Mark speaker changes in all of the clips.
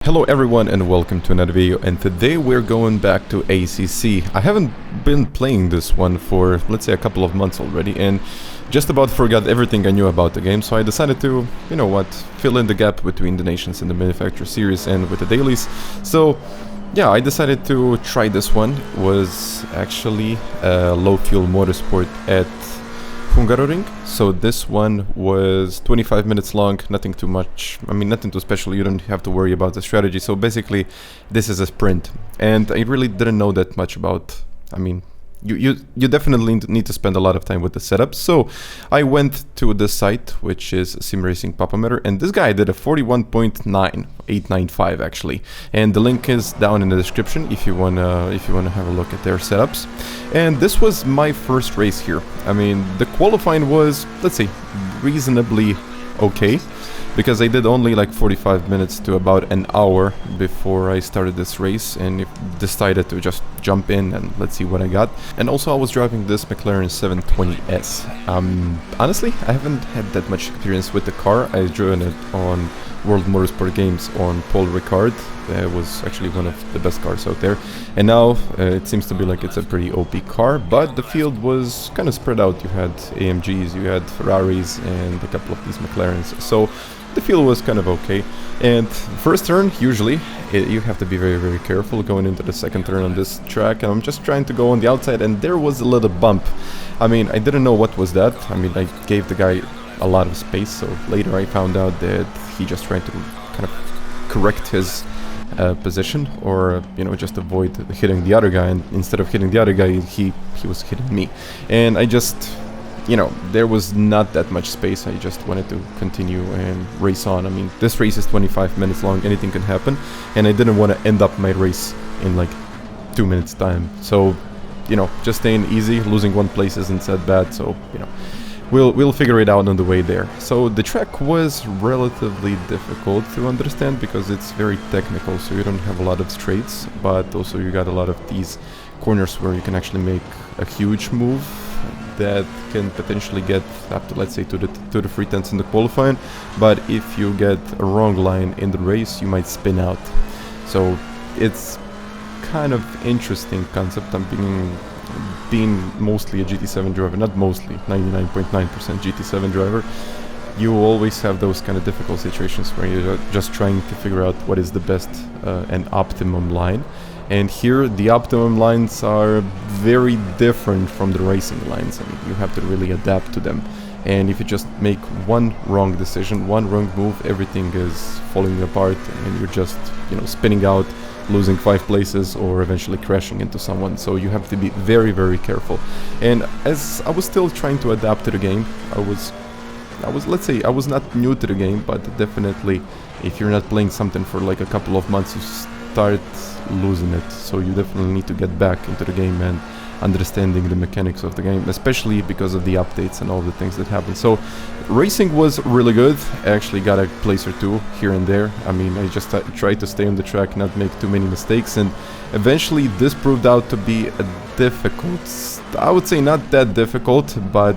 Speaker 1: Hello everyone and welcome to another video, and today we're going back to ACC. I haven't been playing this one for, let's say, a couple of months already, and just about forgot everything I knew about the game, so I decided to, you know what, fill in the gap between the nations in the manufacturer series and with the dailies. So yeah, I decided to try this one. It was actually low fuel motorsport at Hungaroring. So this one was 25 minutes long, nothing too much, I mean nothing too special, you don't have to worry about the strategy. So basically this is a sprint, and I really didn't know that much about, I mean, you definitely need to spend a lot of time with the setup. So I went to the site, which is Sim Racing Papameter, and this guy did a 41.9895 actually, and the link is down in the description if you wanna have a look at their setups. And this was my first race here. I mean, the qualifying was, let's say, reasonably okay, because I did only like 45 minutes to about an hour before I started this race, and decided to just jump in and let's see what I got. And also I was driving this McLaren 720S. Honestly, I haven't had that much experience with the car. I've driven it on World Motorsport Games on Paul Ricard. It was actually one of the best cars out there, and now it seems to be like it's a pretty OP car, but the field was kind of spread out. You had AMGs, you had Ferraris, and a couple of these McLarens, so the field was kind of okay. And first turn, usually you have to be very careful going into the second turn on this track, and I'm just trying to go on the outside, and there was a little bump. I mean, I didn't know what was that. I mean, I gave the guy a lot of space, so later I found out that he just tried to kind of correct his position, or you know, just avoid hitting the other guy, and instead of hitting the other guy, he was hitting me. And I just, you know, there was not that much space. I just wanted to continue and race on. I mean, this race is 25 minutes long, anything can happen, and I didn't want to end up my race in like 2 minutes time. So, you know, just staying easy. Losing one place isn't that bad, so, you know, we'll figure it out on the way there. So the track was relatively difficult to understand because it's very technical, so you don't have a lot of straights, but also you got a lot of these corners where you can actually make a huge move that can potentially get up to, let's say, to the 3/10 in the qualifying, but if you get a wrong line in the race, you might spin out. So it's kind of interesting concept. I'm being mostly a GT7 driver, not mostly, 99.9% GT7 driver, you always have those kind of difficult situations where you're just trying to figure out what is the best and optimum line. And here the optimum lines are very different from the racing lines. I mean, you have to really adapt to them. And if you just make one wrong decision, one wrong move, everything is falling apart, and you're just, you know, spinning out, losing 5 places, or eventually crashing into someone. So you have to be very careful. And as I was still trying to adapt to the game, I was let's say, I was not new to the game, but definitely if you're not playing something for like a couple of months, you start losing it. So you definitely need to get back into the game and understanding the mechanics of the game, especially because of the updates and all the things that happen. So racing was really good. I actually got a place or two here and there. I mean, I just tried to stay on the track, not make too many mistakes, and eventually this proved out to be a difficult, I would say not that difficult, but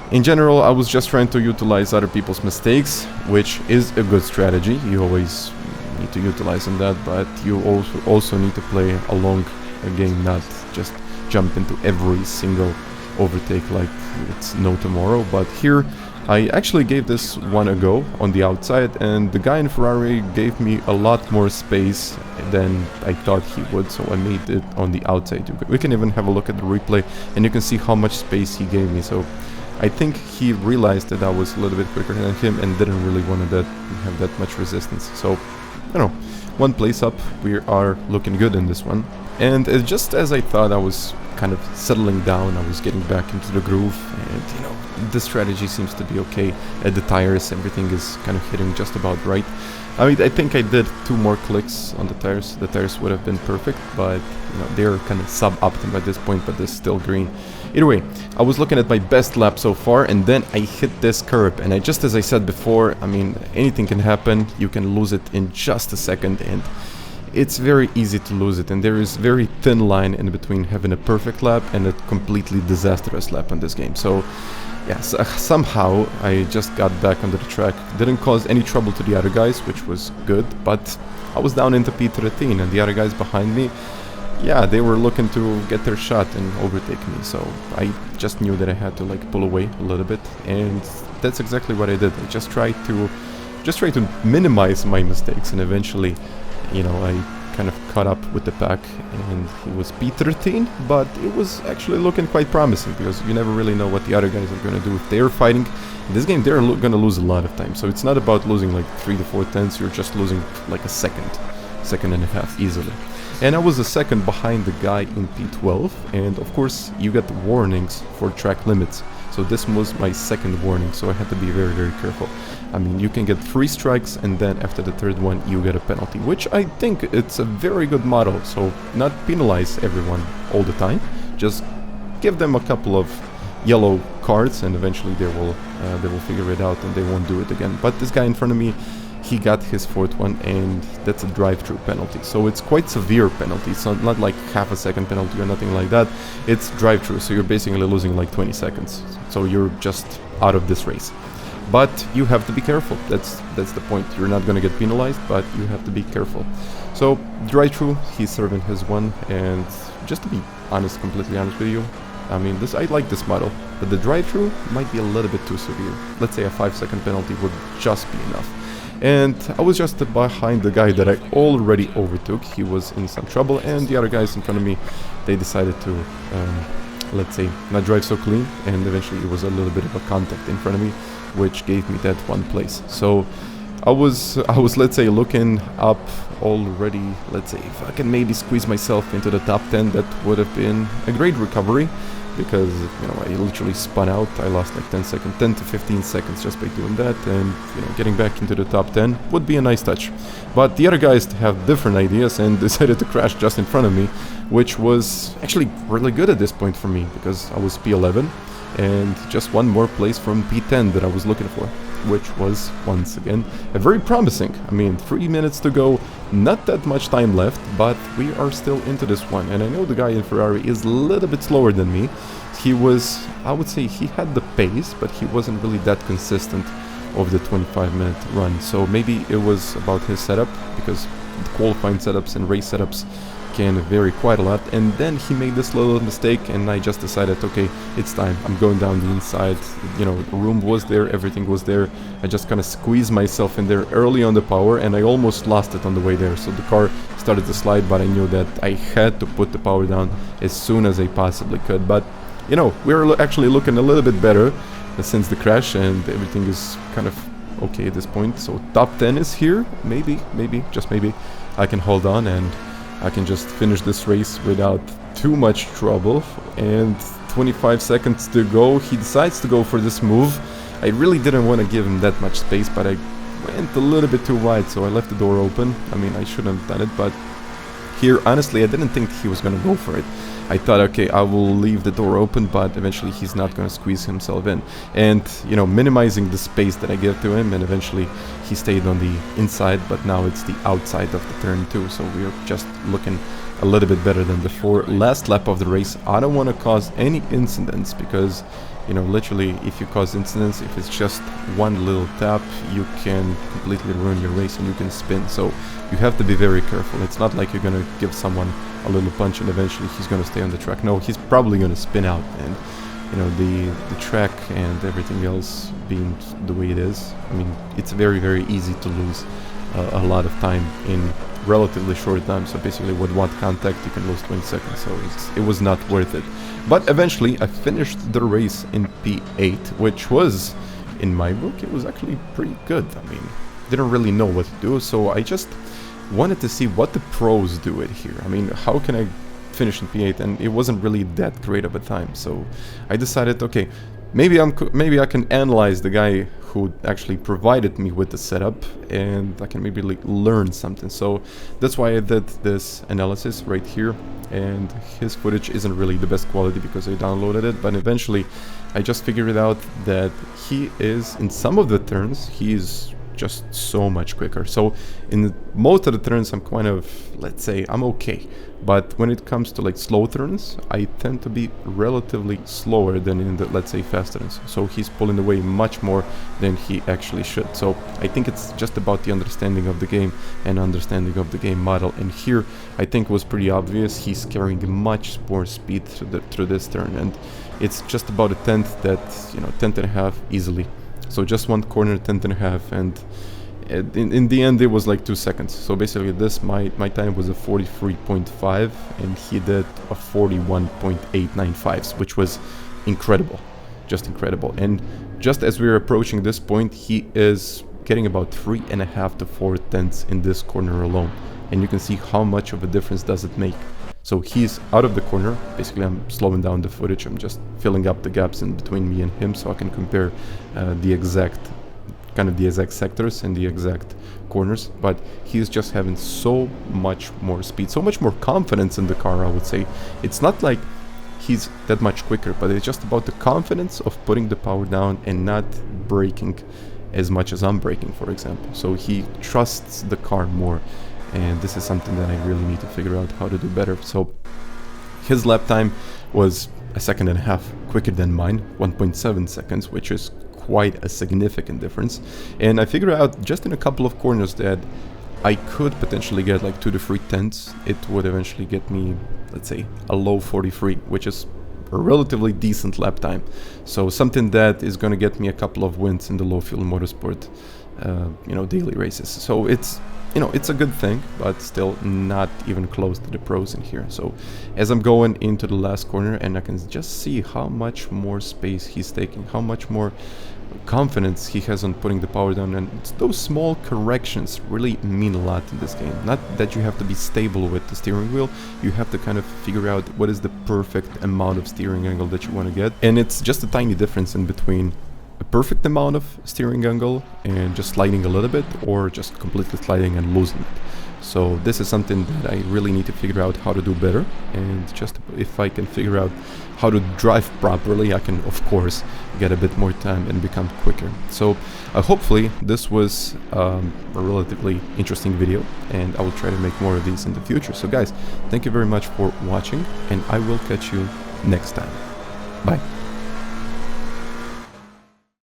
Speaker 1: in general I was just trying to utilize other people's mistakes, which is a good strategy. You always need to utilize on that, but you also need to play along a game, not just jump into every single overtake like it's no tomorrow. But here I actually gave this one a go on the outside, and the guy in Ferrari gave me a lot more space than I thought he would, so I made it on the outside. We can even have a look at the replay, and you can see how much space he gave me. So I think he realized that I was a little bit quicker than him and didn't really want to have that much resistance. So, you know, one place up, we are looking good in this one. And just as I thought, I was kind of settling down, I was getting back into the groove, and you know, the strategy seems to be okay. At the tires, everything is kind of hitting just about right. I mean, I think I did 2 more clicks on the tires. The tires would have been perfect, but you know, they're kind of sub-optim at this point, but they're still green. Either way, I was looking at my best lap so far, and then I hit this curb, and just as I said before, I mean, anything can happen. You can lose it in just a second, and it's very easy to lose it, and there is very thin line in between having a perfect lap and a completely disastrous lap on this game. So yes, somehow I just got back onto the track, didn't cause any trouble to the other guys, which was good, but I was down into P13 and the other guys behind me, yeah, they were looking to get their shot and overtake me, so I just knew that I had to like pull away a little bit, and that's exactly what I did. I just tried to minimize my mistakes, and eventually, you know, I kind of caught up with the pack, and it was P13, but it was actually looking quite promising, because you never really know what the other guys are going to do. If they're fighting in this game, they're going to lose a lot of time, so it's not about losing like 3 to 4 tenths, you're just losing like a second and a half easily. And I was a second behind the guy in P12, and of course you get warnings for track limits, so this was my second warning, so I had to be very, very careful. I mean, you can get 3 strikes, and then after the third one you get a penalty, which I think it's a very good model. So not penalize everyone all the time, just give them a couple of yellow cards, and eventually they will figure it out and they won't do it again. But this guy in front of me, he got his 4th one, and that's a drive-through penalty, so it's quite severe penalty. It's not like half a second penalty or nothing like that, it's drive-through, so you're basically losing like 20 seconds, so you're just out of this race. But you have to be careful, that's the point. You're not gonna get penalized, but you have to be careful. So drive-through, he's serving his one, and just to be honest, completely honest with you, I mean, I like this model, but the drive-through might be a little bit too severe. Let's say a 5-second penalty would just be enough. And I was just behind the guy that I already overtook. He was in some trouble, and the other guys in front of me, they decided to, let's say, not drive so clean, and eventually it was a little bit of a contact in front of me, which gave me that one place. So I was let's say looking up already. Let's say if I can maybe squeeze myself into the top 10, that would have been a great recovery, because, you know, I literally spun out. I lost like 10 to 15 seconds just by doing that, and, you know, getting back into the top 10 would be a nice touch. But the other guys have different ideas and decided to crash just in front of me, which was actually really good at this point for me, because I was P11 and just one more place from P10 that I was looking for, which was, once again, a very promising. I mean, 3 minutes to go, not that much time left, but we are still into this one. And I know the guy in Ferrari is a little bit slower than me. He was, I would say, he had the pace, but he wasn't really that consistent over the 25-minute run. So maybe it was about his setup, because the qualifying setups and race setups can vary quite a lot. And then he made this little mistake, and I just decided, okay, it's time, I'm going down the inside. You know, the room was there, everything was there. I just kind of squeezed myself in there early on the power, and I almost lost it on the way there. So the car started to slide, but I knew that I had to put the power down as soon as I possibly could. But, you know, we're actually looking a little bit better since the crash, and everything is kind of okay at this point. So top 10 is here. Maybe, just maybe, I can hold on and I can just finish this race without too much trouble. And 25 seconds to go. He decides to go for this move. I really didn't want to give him that much space, but I went a little bit too wide, so I left the door open. I mean, I shouldn't have done it, but here, honestly, I didn't think he was going to go for it. I thought, okay, I will leave the door open, but eventually he's not going to squeeze himself in. And, you know, minimizing the space that I give to him, and eventually he stayed on the inside, but now it's the outside of the turn too, so we're just looking a little bit better than before. Last lap of the race, I don't want to cause any incidents, because, you know, literally, if you cause incidents, if it's just one little tap, you can completely ruin your race and you can spin. So you have to be very careful. It's not like you're going to give someone a little punch and eventually he's going to stay on the track. No, he's probably going to spin out, and, you know, the track and everything else being the way it is, I mean, it's very, very easy to lose a lot of time in relatively short time. So basically with one contact you can lose 20 seconds, so it was not worth it. But eventually I finished the race in P8, which was, in my book, it was actually pretty good. I mean, didn't really know what to do, so I just wanted to see what the pros do it here. I mean, how can I finish in P8? And it wasn't really that great of a time, so I decided, okay, maybe I can analyze the guy who actually provided me with the setup, and I can maybe like learn something. So that's why I did this analysis right here, and his footage isn't really the best quality because I downloaded it, but eventually I just figured out that he is, in some of the turns, he's just so much quicker. So in most of the turns I'm kind of, let's say, I'm okay, but when it comes to like slow turns, I tend to be relatively slower than in the, let's say, fast turns. So he's pulling away much more than he actually should. So I think it's just about the understanding of the game and understanding of the game model, and here I think it was pretty obvious he's carrying much more speed through this turn, and it's just about a tenth, that, you know, tenth and a half easily. So just one corner, tenth and a half, and in the end it was like 2 seconds. So basically this, my time was a 43.5 and he did a 41.895, which was incredible, just incredible. And just as we were approaching this point, he is getting about 3.5 to 4 tenths in this corner alone, and you can see how much of a difference does it make. So he's out of the corner. Basically I'm slowing down the footage, I'm just filling up the gaps in between me and him so I can compare the exact sectors and the exact corners. But he's just having so much more speed, so much more confidence in the car, I would say. It's not like he's that much quicker, but it's just about the confidence of putting the power down and not braking as much as I'm braking, for example. So he trusts the car more, and this is something that I really need to figure out how to do better. So his lap time was 1.5 seconds quicker than mine, 1.7 seconds, which is quite a significant difference. And I figured out just in a couple of corners that I could potentially get like 2 to 3 tenths. It would eventually get me, let's say, a low 43, which is a relatively decent lap time. So something that is going to get me a couple of wins in the low fuel motorsport, you know, daily races. So it's, you know, it's a good thing, but still not even close to the pros in here. So as I'm going into the last corner, and I can just see how much more space he's taking, how much more confidence he has on putting the power down, and those small corrections really mean a lot in this game. Not that you have to be stable with the steering wheel, you have to kind of figure out what is the perfect amount of steering angle that you want to get, and it's just a tiny difference in between a perfect amount of steering angle and just sliding a little bit, or just completely sliding and losing it. So this is something that I really need to figure out how to do better, and just if I can figure out how to drive properly, I can of course get a bit more time and become quicker. So hopefully this was a relatively interesting video, and I will try to make more of these in the future. So guys, thank you very much for watching, and I will catch you next time. Bye.